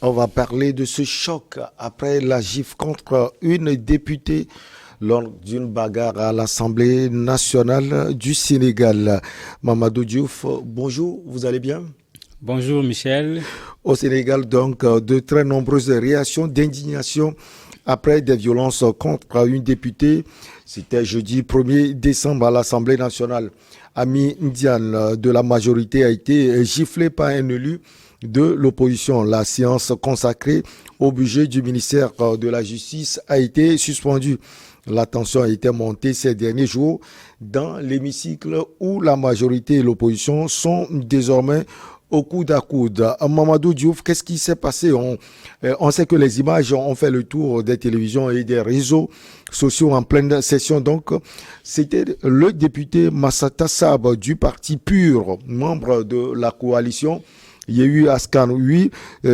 On va parler de ce choc après la gifle contre une députée lors d'une bagarre à l'Assemblée nationale du Sénégal. Mamadou Diouf, bonjour, vous allez bien? Bonjour Michel. Au Sénégal, donc, de très nombreuses réactions d'indignation après des violences contre une députée. C'était jeudi 1er décembre à l'Assemblée nationale. Ami Ndiane de la majorité a été giflé par un élu de l'opposition. La séance consacrée au budget du ministère de la Justice a été suspendue. La tension a été montée ces derniers jours dans l'hémicycle où la majorité et l'opposition sont désormais au coude à coude. Mamadou Diouf, qu'est-ce qui s'est passé? On sait que les images ont fait le tour des télévisions et des réseaux sociaux en pleine session. Donc, c'était le député Massata Sab du parti PUR, membre de la coalition Yehu Askan, oui,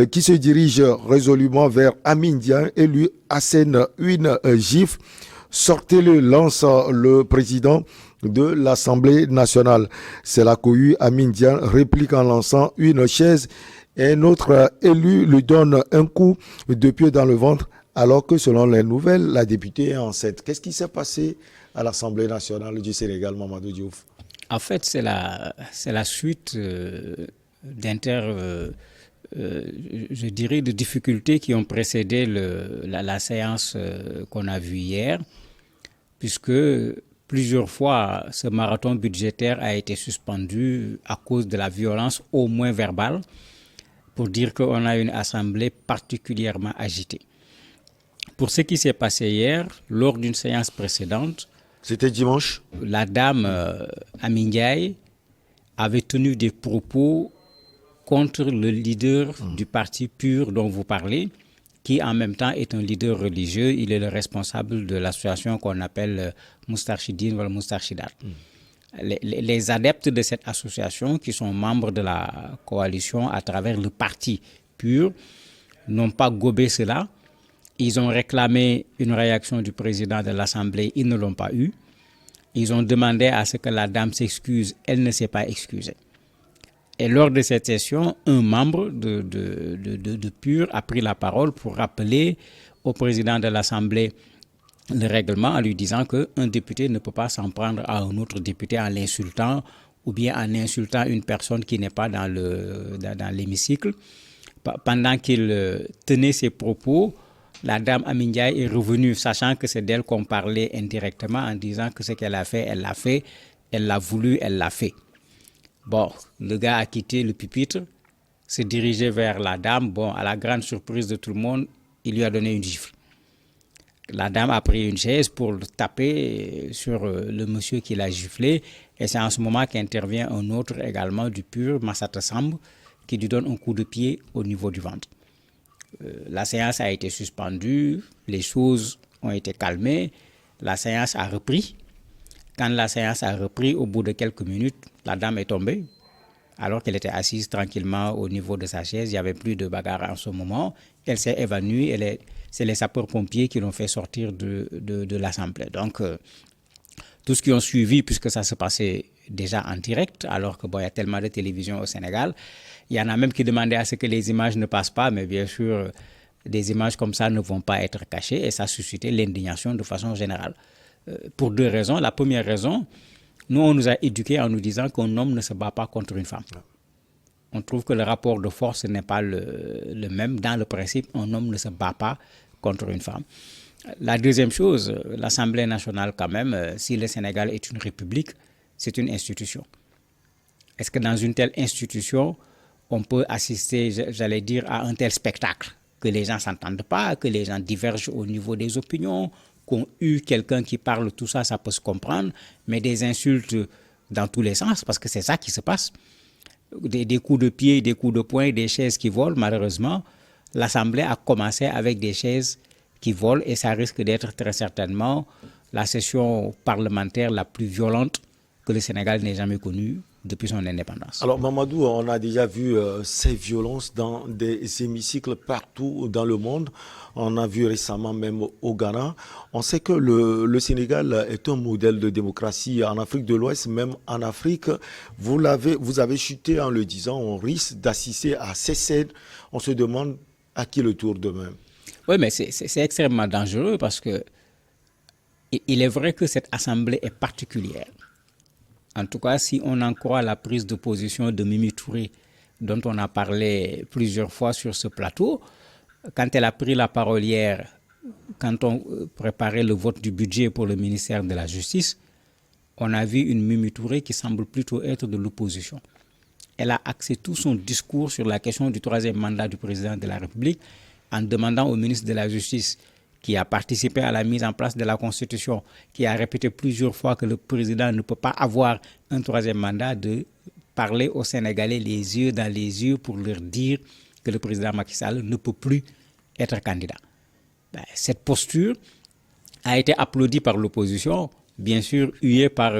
qui se dirige résolument vers Amin Dian et lui assène une gifle. Sortez-le, lance le président de l'Assemblée nationale. C'est la cohue. Amin Dian réplique en lançant une chaise et un autre élu lui donne un coup de pied dans le ventre alors que selon les nouvelles, la députée est enceinte. Qu'est-ce qui s'est passé à l'Assemblée nationale du Sénégal, Mamadou Diouf? En fait, c'est la suite je dirais, de difficultés qui ont précédé la séance qu'on a vue hier, puisque plusieurs fois, ce marathon budgétaire a été suspendu à cause de la violence, au moins verbale, pour dire qu'on a une assemblée particulièrement agitée. Pour ce qui s'est passé hier, lors d'une séance précédente, c'était dimanche, la dame Amin Ndiaye avait tenu des propos contre le leader du parti PUR dont vous parlez, qui en même temps est un leader religieux. Il est le responsable de l'association qu'on appelle Moustarchidine ou Moustarchidat. Les adeptes de cette association, qui sont membres de la coalition à travers le parti PUR, n'ont pas gobé cela. Ils ont réclamé une réaction du président de l'Assemblée, ils ne l'ont pas eu. Ils ont demandé à ce que la dame s'excuse, elle ne s'est pas excusée. Et lors de cette session, un membre de PUR a pris la parole pour rappeler au président de l'Assemblée le règlement en lui disant qu'un député ne peut pas s'en prendre à un autre député en l'insultant ou bien en insultant une personne qui n'est pas dans l'hémicycle. Pendant qu'il tenait ses propos, la dame Amin Ndiaye est revenue, sachant que c'est d'elle qu'on parlait indirectement, en disant que ce qu'elle a fait, elle l'a fait, elle l'a voulu, elle l'a fait. Bon, le gars a quitté le pupitre, s'est dirigé vers la dame. Bon, à la grande surprise de tout le monde, il lui a donné une gifle. La dame a pris une chaise pour le taper sur le monsieur qui l'a giflé. Et c'est en ce moment qu'intervient un autre également du PUR, Massata Samb, qui lui donne un coup de pied au niveau du ventre. La séance a été suspendue, les choses ont été calmées, la séance a repris. Quand la séance a repris, au bout de quelques minutes, la dame est tombée. Alors qu'elle était assise tranquillement au niveau de sa chaise, il n'y avait plus de bagarre en ce moment. Elle s'est évanouie, c'est les sapeurs-pompiers qui l'ont fait sortir de l'Assemblée. Donc, tout ce qui ont suivi, puisque ça se passait déjà en direct, alors qu'il y a tellement de télévision au Sénégal, il y en a même qui demandaient à ce que les images ne passent pas, mais bien sûr, des images comme ça ne vont pas être cachées et ça a suscité l'indignation de façon générale. Pour deux raisons. La première raison, nous, on nous a éduqués en nous disant qu'un homme ne se bat pas contre une femme. On trouve que le rapport de force n'est pas le même. Dans le principe, un homme ne se bat pas contre une femme. La deuxième chose, l'Assemblée nationale, quand même, si le Sénégal est une république, c'est une institution. Est-ce que dans une telle institution, on peut assister, j'allais dire, à un tel spectacle? Que les gens ne s'entendent pas, que les gens divergent au niveau des opinions, qu'on eu quelqu'un qui parle, tout ça, ça peut se comprendre, mais des insultes dans tous les sens, parce que c'est ça qui se passe. Des coups de pied, des coups de poing, des chaises qui volent, malheureusement. L'Assemblée a commencé avec des chaises qui volent et ça risque d'être très certainement la session parlementaire la plus violente que le Sénégal n'ait jamais connue depuis son indépendance. Alors Mamadou, on a déjà vu ces violences dans des hémicycles partout dans le monde. On a vu récemment même au Ghana. On sait que le Sénégal est un modèle de démocratie en Afrique de l'Ouest, même en Afrique. Vous avez chuté en le disant, on risque d'assister à ces scènes. On se demande À qui le tour demain? Oui, mais c'est extrêmement dangereux parce que il est vrai que cette assemblée est particulière. En tout cas, si on en croit la prise de position de Mimi Touré, dont on a parlé plusieurs fois sur ce plateau, quand elle a pris la parole hier, quand on préparait le vote du budget pour le ministère de la Justice, on a vu une Mimi Touré qui semble plutôt être de l'opposition. Elle a axé tout son discours sur la question du troisième mandat du président de la République en demandant au ministre de la Justice, qui a participé à la mise en place de la Constitution, qui a répété plusieurs fois que le président ne peut pas avoir un troisième mandat, de parler aux Sénégalais les yeux dans les yeux pour leur dire que le président Macky Sall ne peut plus être candidat. Cette posture a été applaudie par l'opposition, bien sûr huée par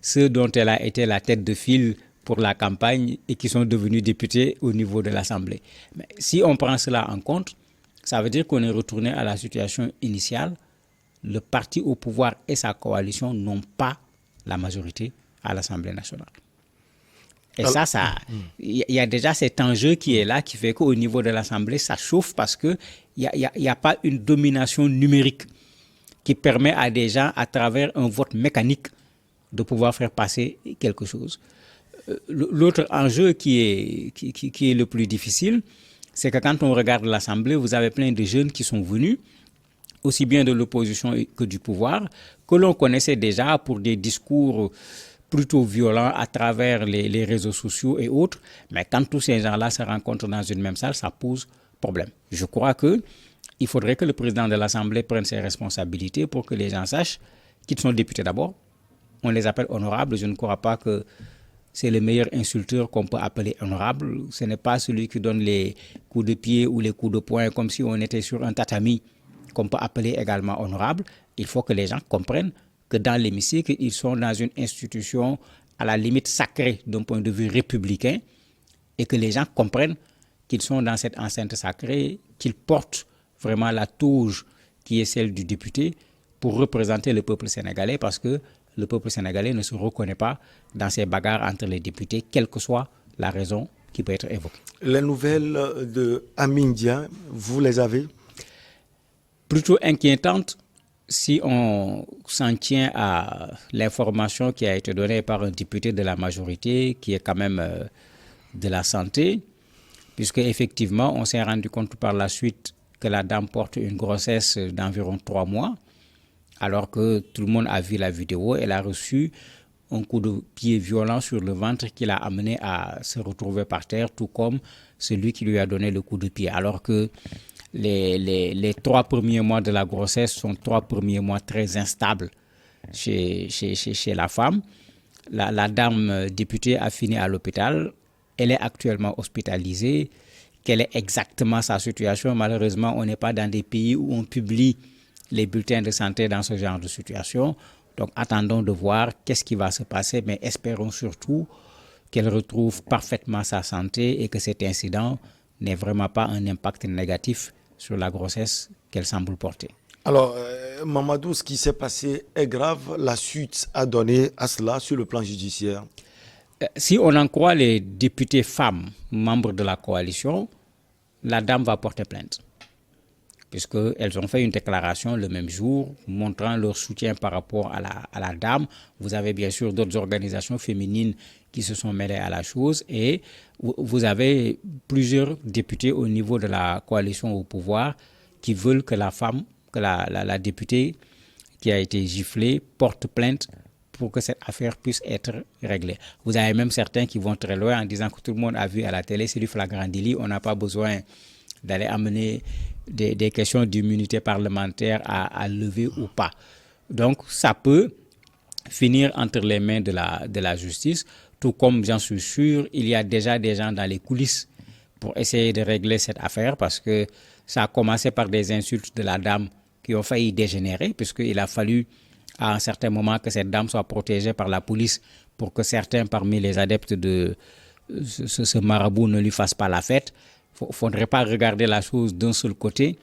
ceux dont elle a été la tête de file pour la campagne et qui sont devenus députés au niveau de l'Assemblée. Mais si on prend cela en compte, ça veut dire qu'on est retourné à la situation initiale. Le parti au pouvoir et sa coalition n'ont pas la majorité à l'Assemblée nationale. Et il y a déjà cet enjeu qui est là, qui fait qu'au niveau de l'Assemblée, ça chauffe parce qu'il n'y a pas une domination numérique qui permet à des gens, à travers un vote mécanique, de pouvoir faire passer quelque chose. L'autre enjeu qui est le plus difficile, c'est que quand on regarde l'Assemblée, vous avez plein de jeunes qui sont venus, aussi bien de l'opposition que du pouvoir, que l'on connaissait déjà pour des discours plutôt violents à travers les réseaux sociaux et autres. Mais quand tous ces gens-là se rencontrent dans une même salle, ça pose problème. Je crois qu'il faudrait que le président de l'Assemblée prenne ses responsabilités pour que les gens sachent qu'ils sont députés d'abord. On les appelle honorables. Je ne crois pas que c'est le meilleur insulteur qu'on peut appeler honorable. Ce n'est pas celui qui donne les coups de pied ou les coups de poing comme si on était sur un tatami qu'on peut appeler également honorable. Il faut que les gens comprennent que dans l'hémicycle, ils sont dans une institution à la limite sacrée d'un point de vue républicain et que les gens comprennent qu'ils sont dans cette enceinte sacrée, qu'ils portent vraiment la toge qui est celle du député pour représenter le peuple sénégalais, parce que le peuple sénégalais ne se reconnaît pas dans ces bagarres entre les députés, quelle que soit la raison qui peut être évoquée. Les nouvelles de Amin Dia, vous les avez? Plutôt inquiétantes si on s'en tient à l'information qui a été donnée par un député de la majorité, qui est quand même de la santé, puisque effectivement on s'est rendu compte par la suite que la dame porte une grossesse d'environ 3 mois, alors que tout le monde a vu la vidéo. Elle a reçu un coup de pied violent sur le ventre qui l'a amené à se retrouver par terre, tout comme celui qui lui a donné le coup de pied. Alors que les 3 premiers mois de la grossesse sont 3 premiers mois très instables chez la femme. La dame députée a fini à l'hôpital. Elle est actuellement hospitalisée. Quelle est exactement sa situation? Malheureusement, on n'est pas dans des pays où on publie les bulletins de santé dans ce genre de situation. Donc, attendons de voir qu'est-ce qui va se passer, mais espérons surtout qu'elle retrouve parfaitement sa santé et que cet incident n'ait vraiment pas un impact négatif sur la grossesse qu'elle semble porter. Alors, Mamadou, ce qui s'est passé est grave. La suite a donné à cela sur le plan judiciaire. Si on en croit les députés femmes, membres de la coalition, la dame va porter plainte, puisqu'elles ont fait une déclaration le même jour montrant leur soutien par rapport à la dame. Vous avez bien sûr d'autres organisations féminines qui se sont mêlées à la chose et vous avez plusieurs députés au niveau de la coalition au pouvoir qui veulent que la femme, que la députée qui a été giflée porte plainte pour que cette affaire puisse être réglée. Vous avez même certains qui vont très loin en disant que tout le monde a vu à la télé, c'est du flagrant délit, on n'a pas besoin d'aller amener des questions d'immunité parlementaire à lever ou pas. Donc, ça peut finir entre les mains de la justice, tout comme j'en suis sûr, il y a déjà des gens dans les coulisses pour essayer de régler cette affaire, parce que ça a commencé par des insultes de la dame qui ont failli dégénérer, puisqu'il a fallu à un certain moment que cette dame soit protégée par la police pour que certains parmi les adeptes de ce marabout ne lui fassent pas la fête. Il ne faudrait pas regarder la chose d'un seul côté,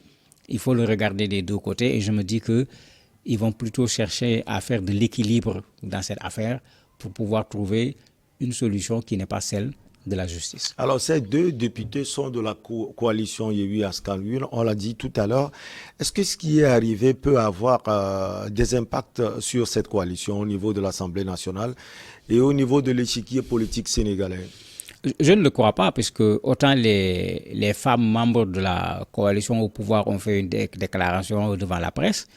il faut le regarder des deux côtés, et je me dis qu'ils vont plutôt chercher à faire de l'équilibre dans cette affaire pour pouvoir trouver une solution qui n'est pas celle de la justice. Alors, ces deux députés sont de la coalition Yewwi Askan Wi, on l'a dit tout à l'heure. Est-ce que ce qui est arrivé peut avoir des impacts sur cette coalition au niveau de l'Assemblée nationale et au niveau de l'échiquier politique sénégalais? Je ne le crois pas, puisque autant les femmes membres de la coalition au pouvoir ont fait une déclaration devant la presse,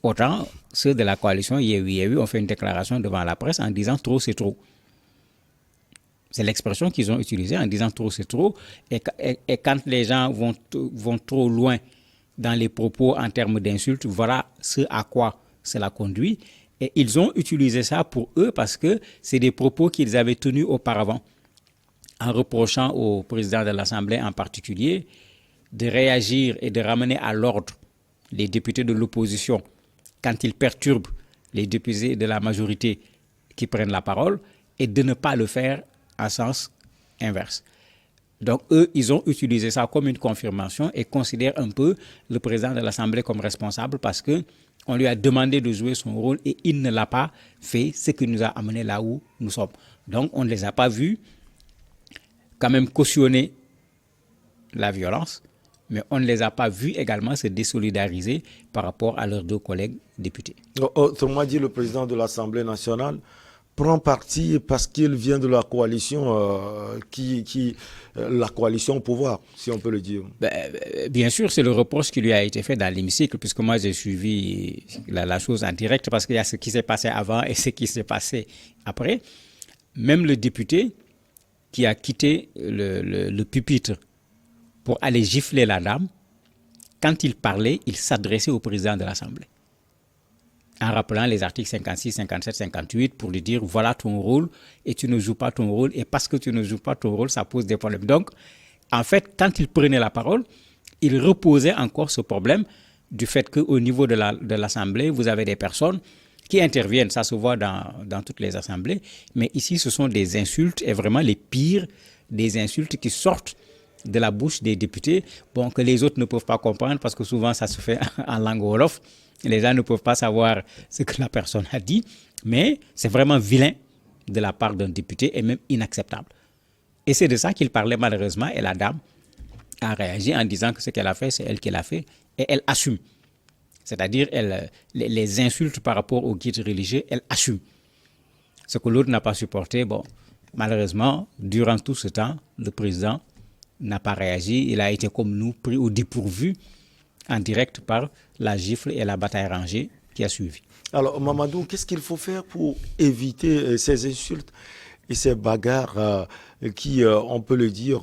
autant ceux de la coalition Yewwi ont fait une déclaration devant la presse en disant trop c'est trop. C'est l'expression qu'ils ont utilisée en disant trop c'est trop. Et quand les gens vont trop loin dans les propos en termes d'insultes, voilà ce à quoi cela conduit. Et ils ont utilisé ça pour eux parce que c'est des propos qu'ils avaient tenus auparavant, en reprochant au président de l'Assemblée en particulier de réagir et de ramener à l'ordre les députés de l'opposition quand ils perturbent les députés de la majorité qui prennent la parole et de ne pas le faire en sens inverse. Donc eux, ils ont utilisé ça comme une confirmation et considèrent un peu le président de l'Assemblée comme responsable parce qu'on lui a demandé de jouer son rôle et il ne l'a pas fait, ce qui nous a amené là où nous sommes. Donc on ne les a pas vus quand même cautionner la violence, mais on ne les a pas vus également se désolidariser par rapport à leurs deux collègues députés. Autrement dit, le président de l'Assemblée nationale prend parti parce qu'il vient de la coalition la coalition au pouvoir, si on peut le dire. Bien sûr, c'est le reproche qui lui a été fait dans l'hémicycle, puisque moi j'ai suivi la chose en direct, parce qu'il y a ce qui s'est passé avant et ce qui s'est passé après. Même le député qui a quitté le pupitre pour aller gifler la dame, quand il parlait, il s'adressait au président de l'Assemblée, en rappelant les articles 56, 57, 58 pour lui dire voilà ton rôle et tu ne joues pas ton rôle et parce que tu ne joues pas ton rôle, ça pose des problèmes. Donc, en fait, quand il prenait la parole, il reposait encore ce problème du fait qu'au niveau de l'Assemblée, vous avez des personnes qui interviennent, ça se voit dans toutes les assemblées, mais ici, ce sont des insultes et vraiment les pires des insultes qui sortent de la bouche des députés, bon, que les autres ne peuvent pas comprendre parce que souvent ça se fait en langue wolof. Les gens ne peuvent pas savoir ce que la personne a dit, mais c'est vraiment vilain de la part d'un député et même inacceptable. Et c'est de ça qu'il parlait malheureusement et la dame a réagi en disant que ce qu'elle a fait, c'est elle qui l'a fait et elle assume. C'est-à-dire les insultes par rapport au guide religieux, elle assume. Ce que l'autre n'a pas supporté, bon, malheureusement, durant tout ce temps, le président n'a pas réagi. Il a été comme nous, pris au dépourvu en direct par la gifle et la bataille rangée qui a suivi. Alors, Mamadou, qu'est-ce qu'il faut faire pour éviter ces insultes et ces bagarres qui, on peut le dire,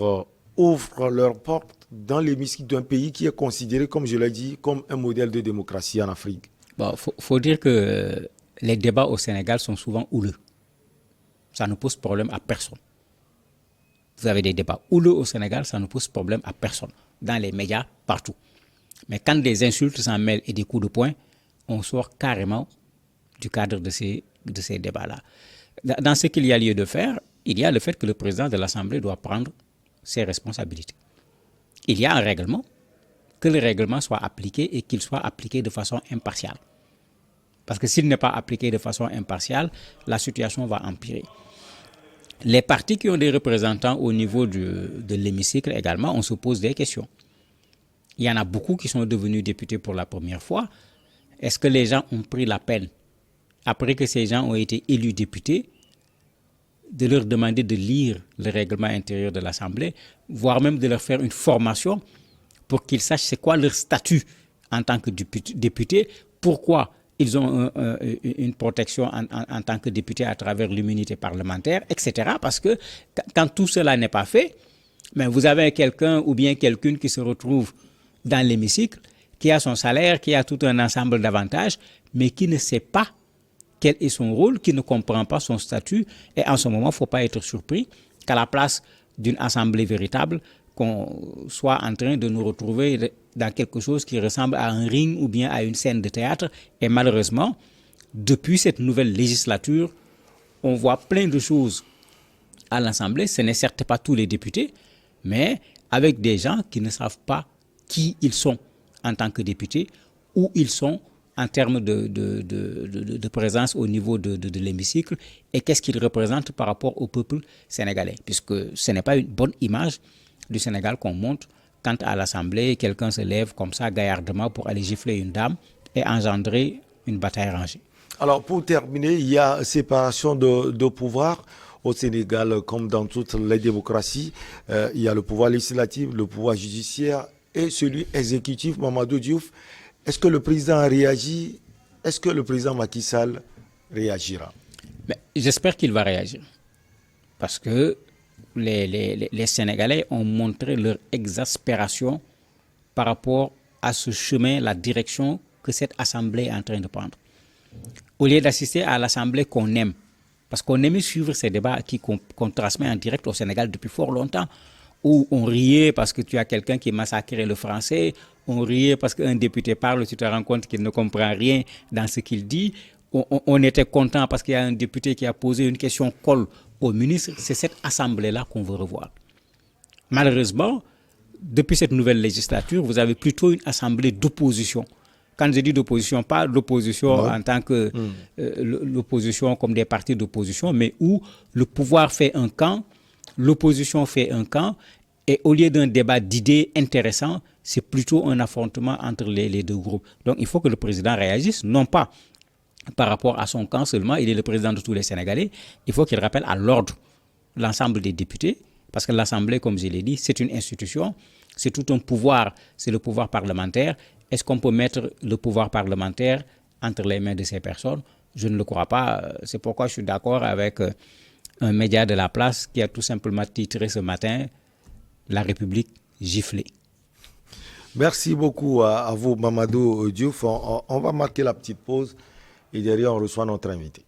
ouvrent leurs portes dans l'hémicycle d'un pays qui est considéré, comme je l'ai dit, comme un modèle de démocratie en Afrique? Bon, faut dire que les débats au Sénégal sont souvent houleux. Ça ne pose problème à personne. Vous avez des débats houleux au Sénégal, ça ne pose problème à personne. Dans les médias, partout. Mais quand des insultes s'en mêlent et des coups de poing, on sort carrément du cadre de ces débats-là. Dans ce qu'il y a lieu de faire, il y a le fait que le président de l'Assemblée doit prendre ses responsabilités. Il y a un règlement, que le règlement soit appliqué et qu'il soit appliqué de façon impartiale. Parce que s'il n'est pas appliqué de façon impartiale, la situation va empirer. Les partis qui ont des représentants au niveau de l'hémicycle également, on se pose des questions. Il y en a beaucoup qui sont devenus députés pour la première fois. Est-ce que les gens ont pris la peine, après que ces gens ont été élus députés, de leur demander de lire le règlement intérieur de l'Assemblée, voire même de leur faire une formation pour qu'ils sachent c'est quoi leur statut en tant que député, pourquoi ils ont une protection en tant que député à travers l'immunité parlementaire, etc. Parce que quand tout cela n'est pas fait, mais vous avez quelqu'un ou bien quelqu'une qui se retrouve dans l'hémicycle, qui a son salaire, qui a tout un ensemble d'avantages, mais qui ne sait pas quel est son rôle, qui ne comprend pas son statut. Et en ce moment, il ne faut pas être surpris qu'à la place d'une assemblée véritable, qu'on soit en train de nous retrouver dans quelque chose qui ressemble à un ring ou bien à une scène de théâtre. Et malheureusement, depuis cette nouvelle législature, on voit plein de choses à l'Assemblée. Ce n'est certes pas tous les députés, mais avec des gens qui ne savent pas qui ils sont en tant que députés, où ils sont en termes de présence au niveau de l'hémicycle et qu'est-ce qu'il représente par rapport au peuple sénégalais. Puisque ce n'est pas une bonne image du Sénégal qu'on montre quand à l'Assemblée, quelqu'un se lève comme ça gaillardement pour aller gifler une dame et engendrer une bataille rangée. Alors, pour terminer, il y a séparation de pouvoir au Sénégal, comme dans toutes les démocraties. Il y a le pouvoir législatif, le pouvoir judiciaire et celui exécutif. Mamadou Diouf, est-ce que le président a réagi? Est-ce que le président Macky Sall réagira? Mais j'espère qu'il va réagir. Parce que les Sénégalais ont montré leur exaspération par rapport à ce chemin, la direction que cette Assemblée est en train de prendre. Au lieu d'assister à l'Assemblée qu'on aime, parce qu'on aimait suivre ces débats qu'on transmet en direct au Sénégal depuis fort longtemps, où on riait parce que tu as quelqu'un qui massacrait le français, on riait parce qu'un député parle, tu te rends compte qu'il ne comprend rien dans ce qu'il dit, on était content parce qu'il y a un député qui a posé une question colle au ministre. C'est cette Assemblée-là qu'on veut revoir. Malheureusement, depuis cette nouvelle législature, vous avez plutôt une Assemblée d'opposition. Quand je dis d'opposition, pas l'opposition en tant que l'opposition comme des partis d'opposition, mais où le pouvoir fait un camp, l'opposition fait un camp, et au lieu d'un débat d'idées intéressant, c'est plutôt un affrontement entre les deux groupes. Donc il faut que le président réagisse, non pas par rapport à son camp seulement, il est le président de tous les Sénégalais, il faut qu'il rappelle à l'ordre l'ensemble des députés, parce que l'Assemblée, comme je l'ai dit, c'est une institution, c'est tout un pouvoir, c'est le pouvoir parlementaire. Est-ce qu'on peut mettre le pouvoir parlementaire entre les mains de ces personnes? Je ne le crois pas. C'est pourquoi je suis d'accord avec un média de la place qui a tout simplement titré ce matin « La République giflée ». Merci beaucoup à vous, Mamadou Diouf. On va marquer la petite pause et derrière, on reçoit notre invité.